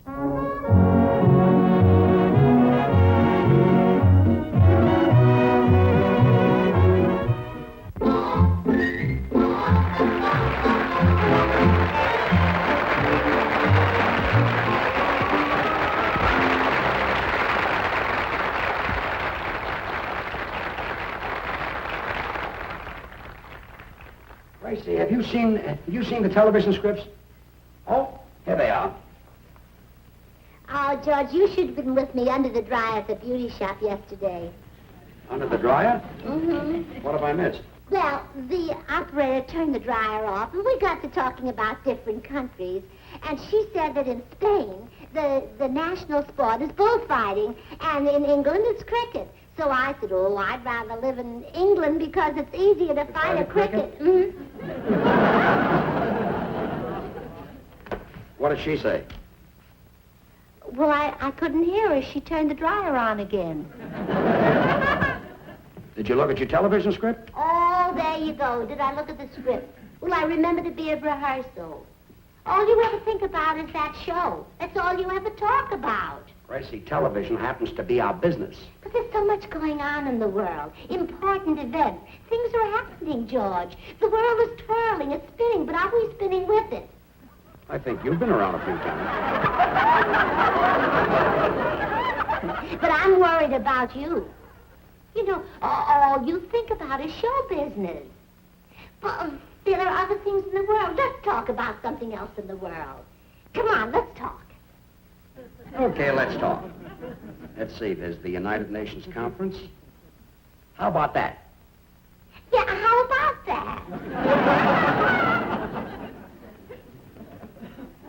Gracie, have you seen the television scripts? Oh, here they are. Oh, George, you should have been with me under the dryer at the beauty shop yesterday. Under the dryer? Mm-hmm. What have I missed? Well, the operator turned the dryer off, and we got to talking about different countries. And she said that in Spain, the national sport is bullfighting, and in England it's cricket. So I said, oh, I'd rather live in England because it's easier to fight a cricket. Mm-hmm. What did she say? Well, I couldn't hear her. She turned the dryer on again. Did you look at your television script? Oh, there you go. Did I look at the script? Well, I remember to be a rehearsal. All you ever think about is that show. That's all you ever talk about. Gracie, television happens to be our business. But there's so much going on in the world. Important events. Things are happening, George. The world is twirling, it's spinning, but are we spinning with it? I think you've been around a few times. But I'm worried about you. You know, all you think about is show business. But there are other things in the world. Let's talk about something else in the world. Come on, let's talk. Okay, let's talk. Let's see, there's the United Nations Conference. How about that? Yeah, how about that?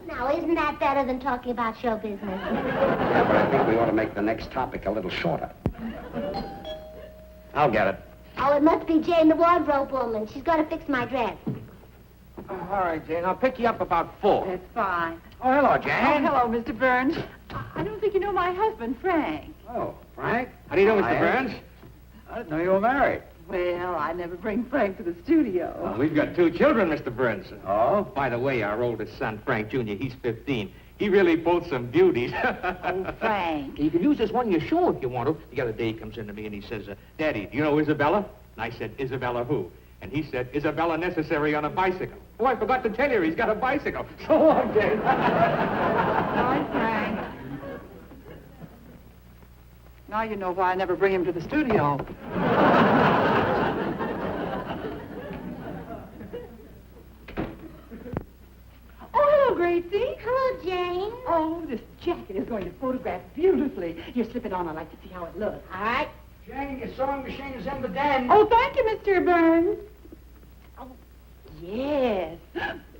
Now, isn't that better than talking about show business? Yeah, but I think we ought to make the next topic a little shorter. I'll get it. Oh, it must be Jane, the wardrobe woman. She's going to fix my dress. All right, Jane, I'll pick you up about 4. That's fine. Oh, hello, Oh, Jane. hello, Mr. Burns. I don't think you know my husband, Frank. Oh, Frank? How do you do, Mr. Burns? I didn't know you were married. Well, I never bring Frank to the studio. We've got 2 children, Mr. Burns. Oh? By the way, our oldest son, Frank Jr., he's 15. He really pulls some beauties. Oh, Frank. You can use this one in your show if you want to. The other day he comes in to me and he says, Daddy, do you know Isabella? And I said, Isabella who? And he said, Isabella Necessary on a bicycle. Oh, I forgot to tell you, he's got a bicycle. So long, Jane. Sorry, Frank. Now you know why I never bring him to the studio. Oh, hello, Gracie. Hello, Jane. Oh, this jacket is going to photograph beautifully. You slip it on. I'd like to see how it looks. All right. Jane, your sewing machine is in the den. Oh, thank you, Mr. Burns. Oh, yes.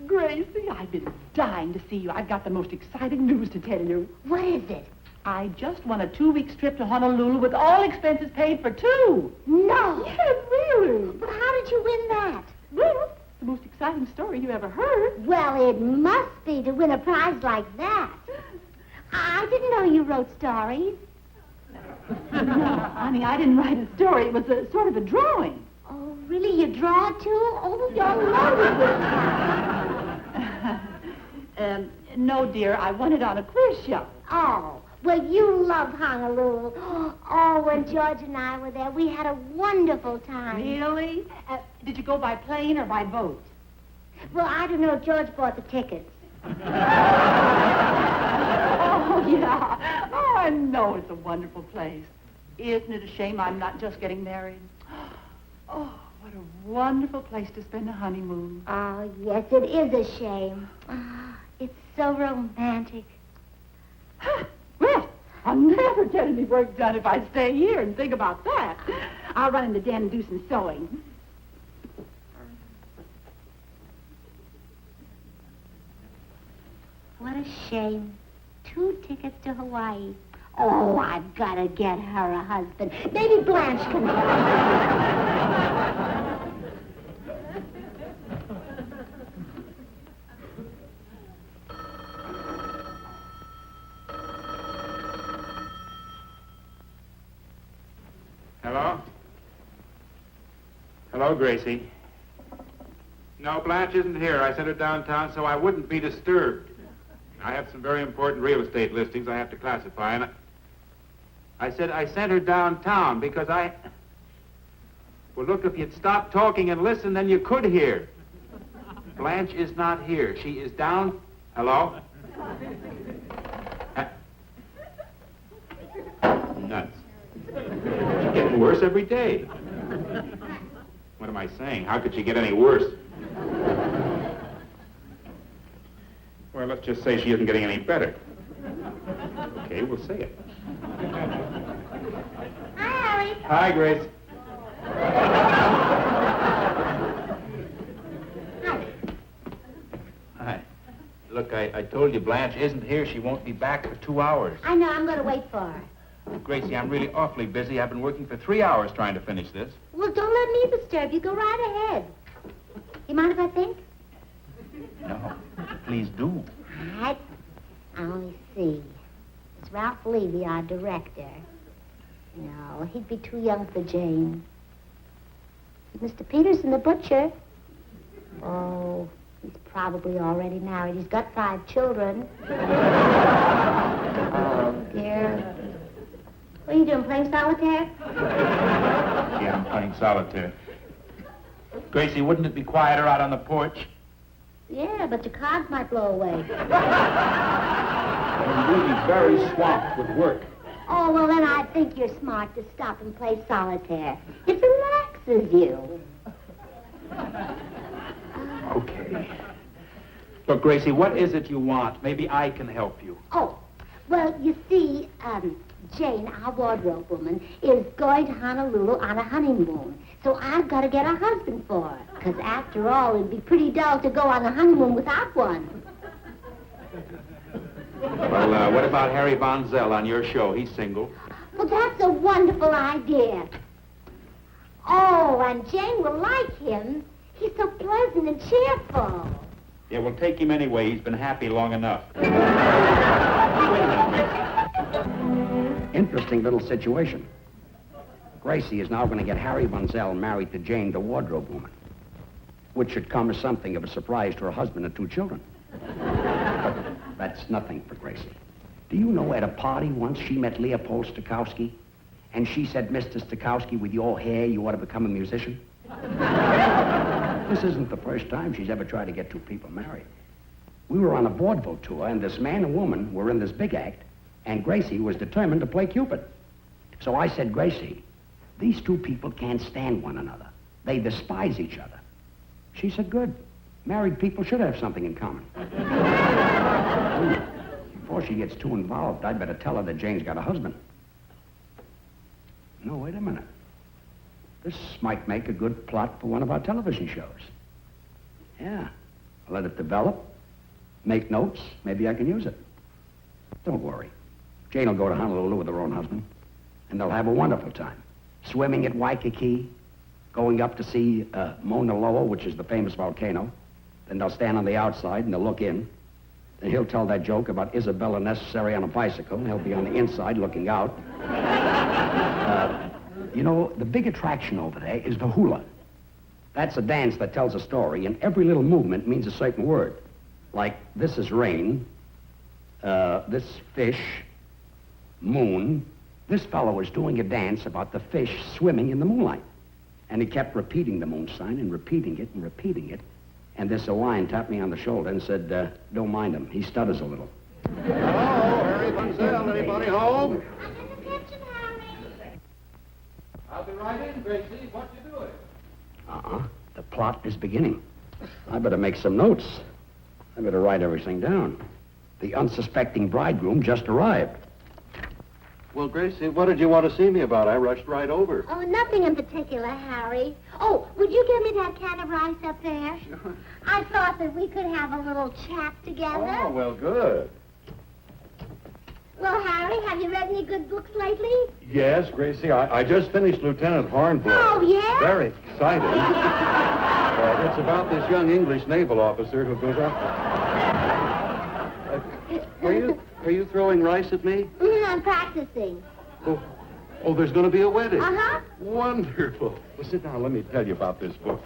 Gracie, I've been dying to see you. I've got the most exciting news to tell you. What is it? I just won a 2-week trip to Honolulu with all expenses paid for 2. No. Yes, really. But how did you win that? Well, the most exciting story you ever heard. Well, it must be to win a prize like that. I didn't know you wrote stories. No, honey, I didn't write a story. It was a sort of a drawing. Oh, really? You draw, too? Oh, you're loaded with No, dear, I won it on a quiz show. Oh, well, you love Honolulu. Oh, when George and I were there, we had a wonderful time. Really? Did you go by plane or by boat? Well, I don't know. George bought the tickets. Oh, yeah. Oh, I know it's a wonderful place. Isn't it a shame I'm not just getting married? Oh, what a wonderful place to spend a honeymoon. Oh, yes, it is a shame. Oh, it's so romantic. Well, I'll never get any work done if I stay here and think about that. I'll run in the den and do some sewing. What a shame. 2 tickets to Hawaii. Oh, I've got to get her a husband. Maybe Blanche can Hello? Hello, Gracie. No, Blanche isn't here. I sent her downtown so I wouldn't be disturbed. I have some very important real estate listings I have to classify, and I said I sent her downtown because I... Well, look, if you'd stop talking and listen, then you could hear. Blanche is not here. She is down... Hello? Nuts. She's getting worse every day. What am I saying? How could she get any worse? Well, let's just say she isn't getting any better. Okay, we'll say it. Hi, Harry. Hi, Grace. Hi. Look, I told you Blanche isn't here. She won't be back for 2 hours. I know, I'm going to wait for her. Gracie, I'm really awfully busy. I've been working for 3 hours trying to finish this. Well, don't let me disturb you. Go right ahead. You mind if I think? No, please do. All right. I only see. It's Ralph Levy, our director. No, he'd be too young for Jane. Mr. Peterson, the butcher. Oh, he's probably already married. He's got 5 children. Oh, dear. What are you doing, playing solitaire? Yeah, I'm playing solitaire. Gracie, wouldn't it be quieter out on the porch? Yeah, but your cards might blow away. I'm really very swamped with work. Oh, well, then I think you're smart to stop and play solitaire. It relaxes you. Okay. Look, Gracie, what is it you want? Maybe I can help you. Oh, well, you see, Jane, our wardrobe woman, is going to Honolulu on a honeymoon. So I've got to get a husband for her. Because after all, it'd be pretty dull to go on a honeymoon without one. Well, what about Harry Von Zell on your show? He's single. Well, that's a wonderful idea. Oh, and Jane will like him. He's so pleasant and cheerful. Yeah, we'll take him anyway. He's been happy long enough. Interesting little situation. Gracie is now going to get Harry Von Zell married to Jane, the wardrobe woman, which should come as something of a surprise to her husband and 2 children. But that's nothing for Gracie. Do you know at a party once she met Leopold Stokowski, and she said, Mr. Stokowski, with your hair, you ought to become a musician? This isn't the first time she's ever tried to get 2 people married. We were on a vaudeville tour, and this man and woman were in this big act, and Gracie was determined to play Cupid. So I said, Gracie, these 2 people can't stand one another. They despise each other. She said, good. Married people should have something in common. Before she gets too involved, I'd better tell her that Jane's got a husband. No, wait a minute. This might make a good plot for one of our television shows. Yeah. I'll let it develop, make notes. Maybe I can use it. Don't worry. Jane will go to Honolulu with her own husband, and they'll have a wonderful time. Swimming at Waikiki, going up to see Mauna Loa, which is the famous volcano. Then they'll stand on the outside and they'll look in. Then he'll tell that joke about Isabella Necessary on a bicycle. He'll be on the inside looking out. You know, the big attraction over there is the hula. That's a dance that tells a story, and every little movement means a certain word. Like, this is rain, this fish, moon. This fellow was doing a dance about the fish swimming in the moonlight. And he kept repeating the moon sign and repeating it and repeating it. And this Hawaiian tapped me on the shoulder and said, don't mind him. He stutters a little. Hello, Harry Von Zell. Anybody home? I'm in the kitchen, Harry. I'll be right in, Gracie. What you doing? The plot is beginning. I better make some notes. I better write everything down. The unsuspecting bridegroom just arrived. Well, Gracie, what did you want to see me about? I rushed right over. Oh, nothing in particular, Harry. Oh, would you give me that can of rice up there? Sure. I thought that we could have a little chat together. Oh, well, good. Well, Harry, have you read any good books lately? Yes, Gracie, I just finished Lieutenant Hornblower. Oh, yeah? Very excited. It's about this young English naval officer who goes up... Are you throwing rice at me? I'm practicing. Oh, there's going to be a wedding. Uh-huh. Wonderful. Well, sit down. Let me tell you about this book.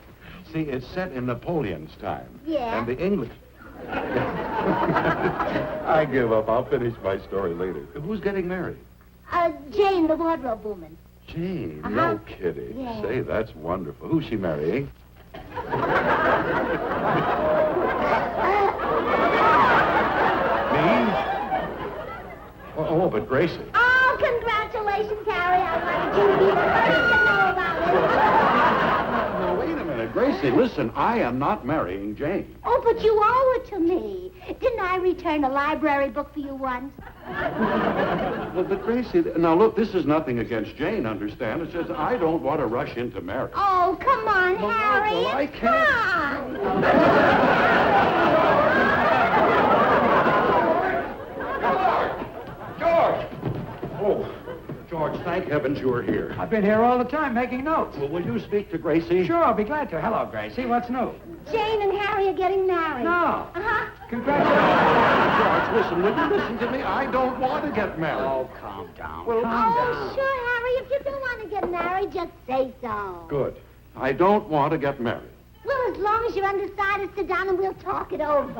See, it's set in Napoleon's time. Yeah. And the English... I give up. I'll finish my story later. Who's getting married? Jane, the wardrobe woman. Jane. Uh-huh. No kidding. Yeah. Say, that's wonderful. Who's she marrying? Me? Oh, but Gracie. Oh, congratulations, Harry. I wanted you to be the first to know about it. No, wait a minute. Gracie, listen, I am not marrying Jane. Oh, but you owe it to me. Didn't I return a library book for you once? But Gracie, now look, this is nothing against Jane, understand? It's just I don't want to rush into marriage. Oh, come on, Well, Harry. well, I can't. Come on. George! Oh, George, thank heavens you're here. I've been here all the time making notes. Well, will you speak to Gracie? Sure, I'll be glad to. Hello, Gracie. What's new? Jane and Harry are getting married. No. Uh-huh. Congratulations. George, listen, will you listen to me? I don't want to get married. Oh, calm down. Well, Oh, sure, Harry. If you don't want to get married, just say so. good. I don't want to get married. Well, as long as you're undecided, sit down and we'll talk it over.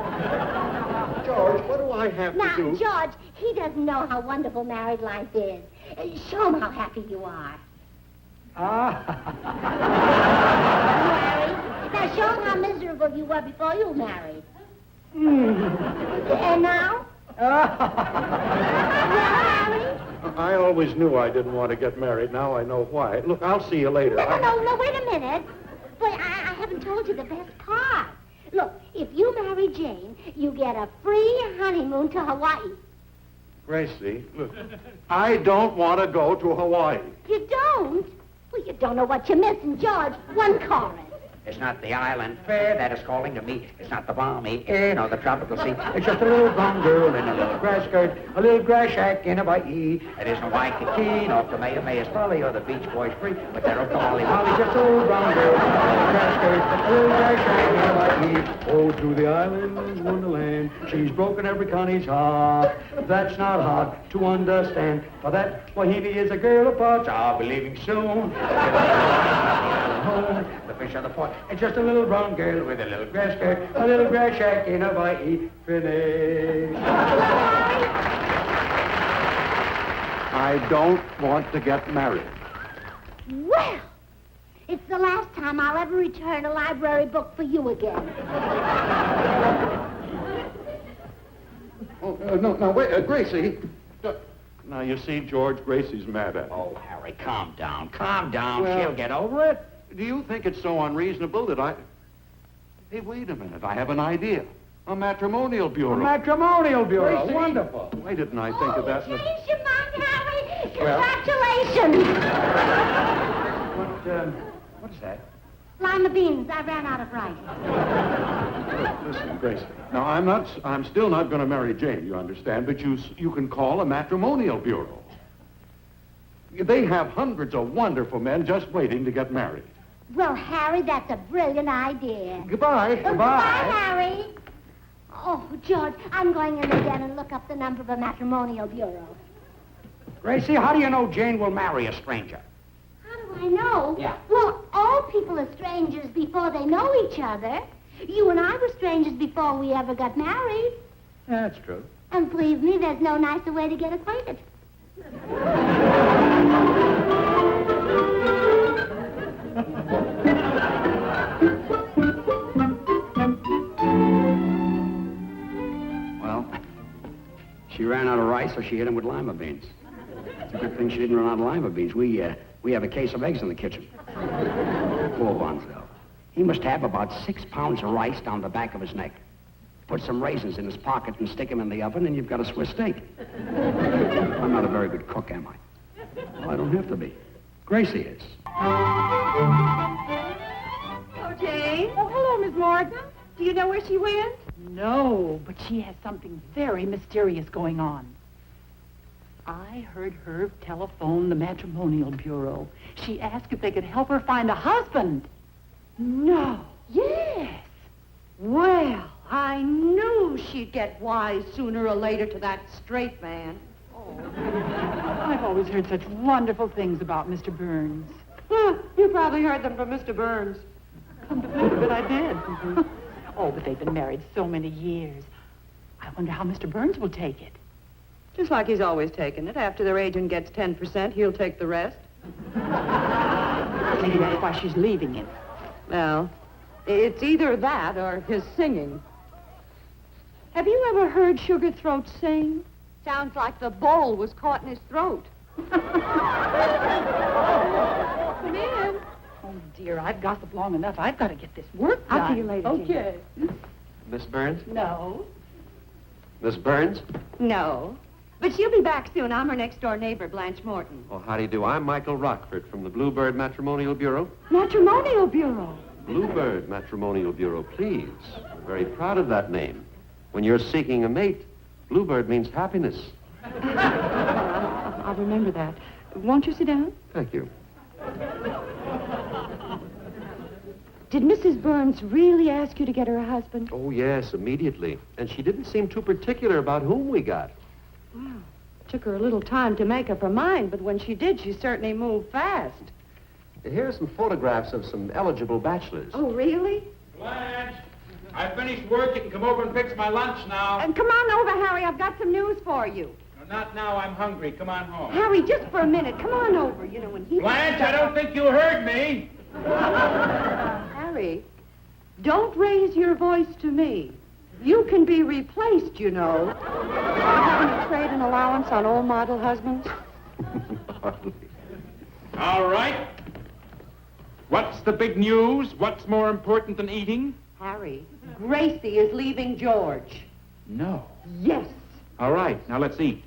George, what do I have Now, to do? George, he doesn't know how wonderful married life is. Show him how happy you are. Ah. Harry, now show him how miserable you were before you were married. And now? Well, Harry? I always knew I didn't want to get married. Now I know why. Look, I'll see you later. No, wait a minute. Boy, I haven't told you the best part. Look, if you marry Jane, you get a free honeymoon to Hawaii. Gracie, look, I don't want to go to Hawaii. You don't? Well, you don't know what you're missing, George. One chorus. It's not the island fair that is calling to me. It's not the balmy air nor the tropical sea. It's just a little brown girl in a little grass skirt, a little grass shack in Hawaii. It isn't Waikiki, nor Kamehameha's Folly, or the Beach Boys Free, but they're a Molly Molly, just a little brown girl in a little grass skirt, a little grass shack in Hawaii. Oh, through the island's wonderland, she's broken every Connie's heart. That's not hard to understand, for that Wahine is a girl apart. I'll be leaving soon. Home, the fish on the pot. It's just a little brown girl with a little grass skirt, a little grass shack in Hawaii. Finish. I don't want to get married. Well, it's the last time I'll ever return a library book for you again. Oh, no, wait, Gracie. Now, you see, George, Gracie's mad at me. Oh, Harry, calm down. Calm down. Well- She'll get over it. Do you think it's so unreasonable that I... Hey, wait a minute. I have an idea. A matrimonial bureau. Matrimonial bureau. Gracie. Wonderful. Why didn't I think of that? Change your mind, Harry. Well- Congratulations. What is that? Lima beans. I ran out of rice. Listen, Gracie. Now, I'm still not going to marry Jane, you understand, but you can call a matrimonial bureau. They have hundreds of wonderful men just waiting to get married. Well, Harry, that's a brilliant idea. Goodbye. Goodbye, Harry. Oh, George, I'm going in again and look up the number of a matrimonial bureau. Gracie, how do you know Jane will marry a stranger? How do I know? Yeah. Well, all people are strangers before they know each other. You and I were strangers before we ever got married. That's true. And believe me, there's no nicer way to get acquainted. Well, she ran out of rice, so she hit him with lima beans. It's a good thing she didn't run out of lima beans. We have a case of eggs in the kitchen. Poor Bonzo. He must have about 6 pounds of rice down the back of his neck. Put some raisins in his pocket and stick them in the oven, and you've got a Swiss steak. I'm not a very good cook, am I? Well, I don't have to be. Gracie is. Oh, Jane. Oh, hello, Miss Morgan. Do you know where she went? No, but she has something very mysterious going on. I heard her telephone the matrimonial bureau. She asked if they could help her find a husband. No. Yes. Well, I knew she'd get wise sooner or later to that straight man. I've always heard such wonderful things about Mr. Burns. Huh, you probably heard them from Mr. Burns. Come to think of it, I did. Oh, but they've been married so many years. I wonder how Mr. Burns will take it. Just like he's always taken it. After their agent gets 10%, he'll take the rest. Maybe that's why she's leaving him. Well, it's either that or his singing. Have you ever heard Sugarthroat sing? Sounds like the bowl was caught in his throat. Come in. Oh, dear, I've gossiped long enough. I've got to get this work done. I'll see you later, Okay. Miss Burns? No. Miss Burns? No. But she'll be back soon. I'm her next-door neighbor, Blanche Morton. Oh, how do you do? I'm Michael Rockford from the Bluebird Matrimonial Bureau. Matrimonial Bureau. Bluebird Matrimonial Bureau, please. I'm very proud of that name. When you're seeking a mate, Bluebird means happiness. I'll remember that. Won't you sit down? Thank you. Did Mrs. Burns really ask you to get her a husband? Oh, yes, immediately. And she didn't seem too particular about whom we got. Wow. Took her a little time to make up her mind, but when she did, she certainly moved fast. Here are some photographs of some eligible bachelors. Oh, really? Blanche, I finished work. You can come over and fix my lunch now. And come on over, Harry. I've got some news for you. No, not now. I'm hungry. Come on home. Harry, just for a minute. Come on over. You know, when he... Blanche, I don't think you heard me. Harry, don't raise your voice to me. You can be replaced, you know. Having to trade an allowance on old model husbands? Hardly. All right. What's the big news? What's more important than eating? Harry, Gracie is leaving George. No. Yes. All right. Now let's eat.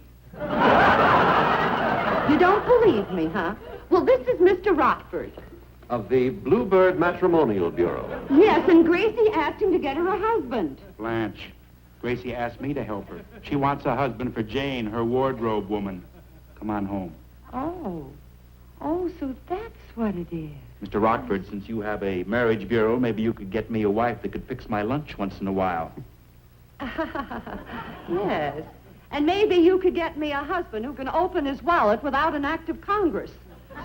You don't believe me, huh? Well, this is Mr. Rockford. Of the Bluebird Matrimonial Bureau. Yes, and Gracie asked him to get her a husband. Blanche, Gracie asked me to help her. She wants a husband for Jane, her wardrobe woman. Come on home. Oh. Oh, so that's what it is. Mr. Rockford, since you have a marriage bureau, maybe you could get me a wife that could fix my lunch once in a while. Yes. And maybe you could get me a husband who can open his wallet without an act of Congress.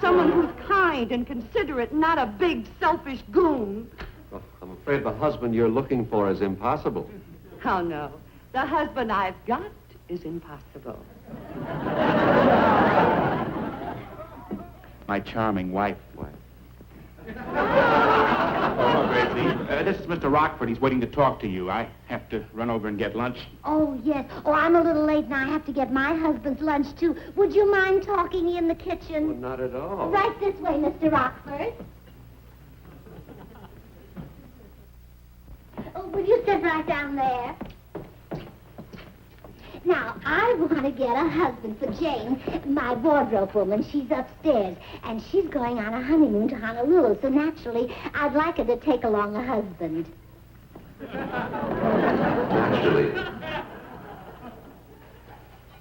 Someone who's kind and considerate, not a big, selfish goon. Well, I'm afraid the husband you're looking for is impossible. Oh, no. The husband I've got is impossible. My charming wife. Why? Oh, Gracie. This is Mr. Rockford. He's waiting to talk to you. I have to run over and get lunch. Oh, yes. Oh, I'm a little late now. I have to get my husband's lunch, too. Would you mind talking in the Well, kitchen? not at all. Right this way, Mr. Rockford. Oh, will you sit right down there? Now, I want to get a husband for Jane, my wardrobe woman. She's upstairs, and she's going on a honeymoon to Honolulu, so naturally, I'd like her to take along a husband. Naturally.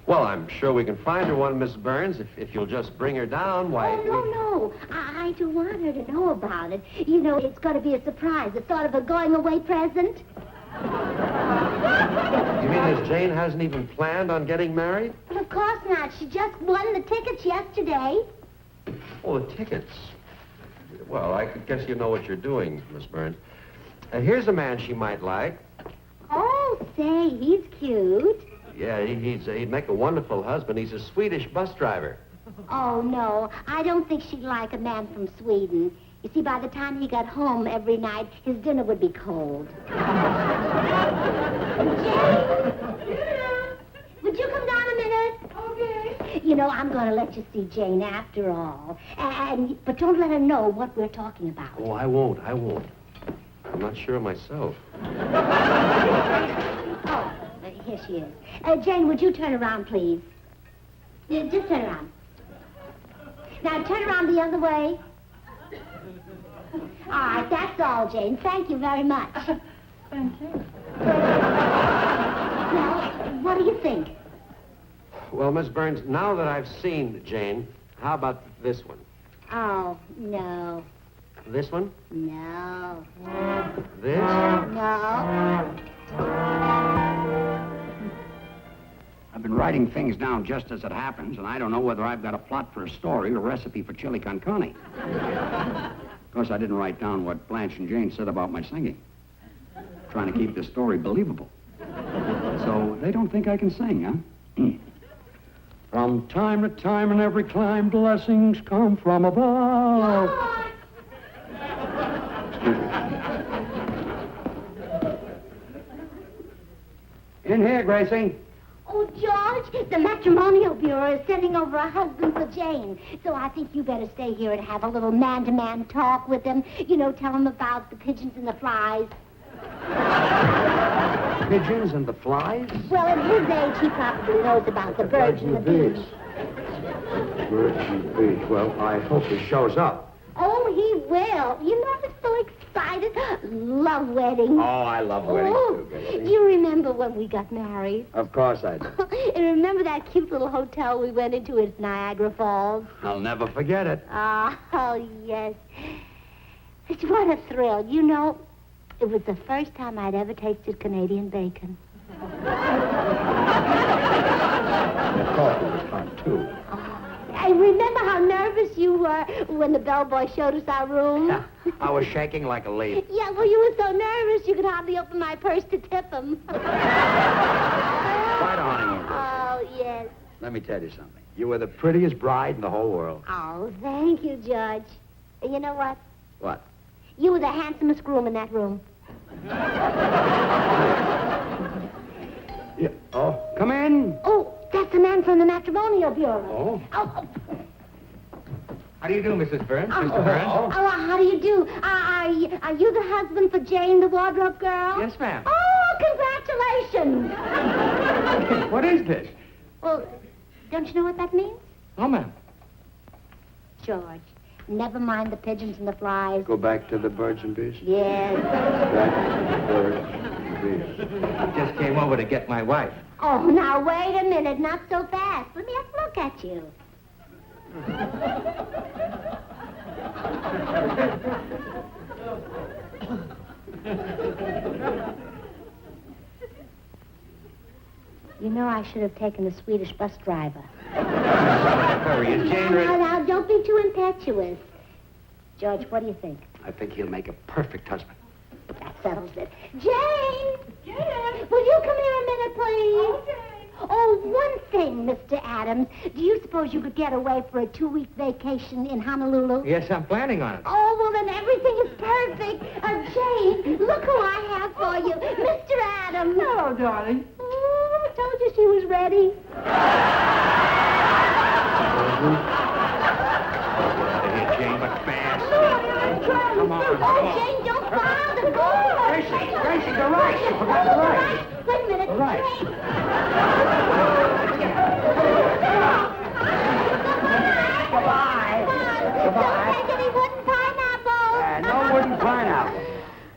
Well, I'm sure we can find her one, Miss Burns, if you'll just bring her down. Why? Oh, no. I do want her to know about it. You know, it's going to be a surprise, a sort of a going-away present. You mean Miss Jane hasn't even planned on getting married? But of course not. She just won the tickets yesterday. Oh, the tickets. Well, I guess you know what you're doing, Miss Burns. Here's a man she might like. Oh, say, he's cute. Yeah, he'd make a wonderful husband. He's a Swedish bus driver. Oh, no. I don't think she'd like a man from Sweden. You see, by the time he got home every night, his dinner would be cold. Jane? Would you come down a minute? Okay. You know, I'm going to let you see Jane after all. But don't let her know what we're talking about. Oh, I won't. I'm not sure myself. Oh, here she is. Jane, would you turn around, please? Yeah, just turn around. Now, turn around the other way. All right, that's all, Jane. Thank you very much. Thank you. Now, what do you think? Well, Miss Burns, now that I've seen Jane, how about this one? Oh, no. This one? No. This? No. I've been writing things down just as it happens, and I don't know whether I've got a plot for a story or a recipe for chili con carne. Of course, I didn't write down what Blanche and Jane said about my singing. trying to keep this story believable. So they don't think I can sing, huh? From time to time in every clime, blessings come from above. In here, Gracie. Oh, George, the matrimonial bureau is sending over a husband for Jane. So I think you better stay here and have a little man-to-man talk with him. You know, tell him about the pigeons and the flies. Pigeons and the flies? Well, at his age, he probably knows about the birds and the bees. Birds and bees. Well, I hope he shows up. Oh, he will. You know, I'm so excited. Love weddings. Oh, I love weddings, too, Do Gracie. you remember when we got married? Of course I do. And remember that cute little hotel we went into at Niagara Falls? I'll never forget it. Oh, yes. What a thrill. You know, it was the first time I'd ever tasted Canadian bacon. The coffee was hot, too. I remember how nervous you were when the bellboy showed us our room. I was shaking like a leaf. Yeah, well, you were so nervous you could hardly open my purse to tip him. Quite a honeymoon. Oh, yes. Let me tell you something. You were the prettiest bride in the whole world. Oh, thank you, Judge. And you know what? What? You were the handsomest groom in that room. Yeah. Oh, come in. Oh, that's the man from the matrimonial bureau. Oh. How do you do, Mrs. Burns? Oh, Mr. Burns? Oh, how do you do? Are you the husband for Jane, the wardrobe girl? Yes, ma'am. Oh, congratulations. What is this? Well, don't you know what that means? Oh, ma'am. George, never mind the pigeons and the flies. Go back to the birds and bees? Yes. Back to the birds and bees. I just came over to get my wife. Oh, now, wait a minute. Not so fast. Let me have a look at you. You know, I should have taken the Swedish bus driver. Hurry, is Jane ready? Now, don't be too impetuous. George, what do you think? I think he'll make a perfect husband. That settles it. Jane! Jane! Will you come here a minute, please? Okay. Oh, one thing, Mr. Adams. Do you suppose you could get away for a 2-week vacation in Honolulu? Yes, I'm planning on it. Oh, well, then everything is perfect. Jane, look who I have for you. Mr. Adams. Hello, darling. Oh, I told you she was ready. Jane, but fast. Come on, Oh, come on. Jane, don't fall the door. Gracie, the rice. You forgot the rice. Wait a minute. The rice. Jane. Goodbye. Don't take any wooden pineapples. No wooden pineapple.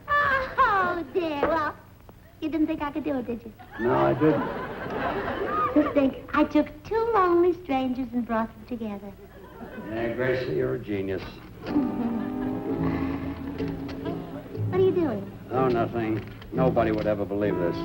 Oh, dear. Well, you didn't think I could do it, did you? No, I didn't. Just think, I took 2 lonely strangers and brought them together. Yeah, Gracie, you're a genius. What are you doing? Oh, nothing. Nobody would ever believe this.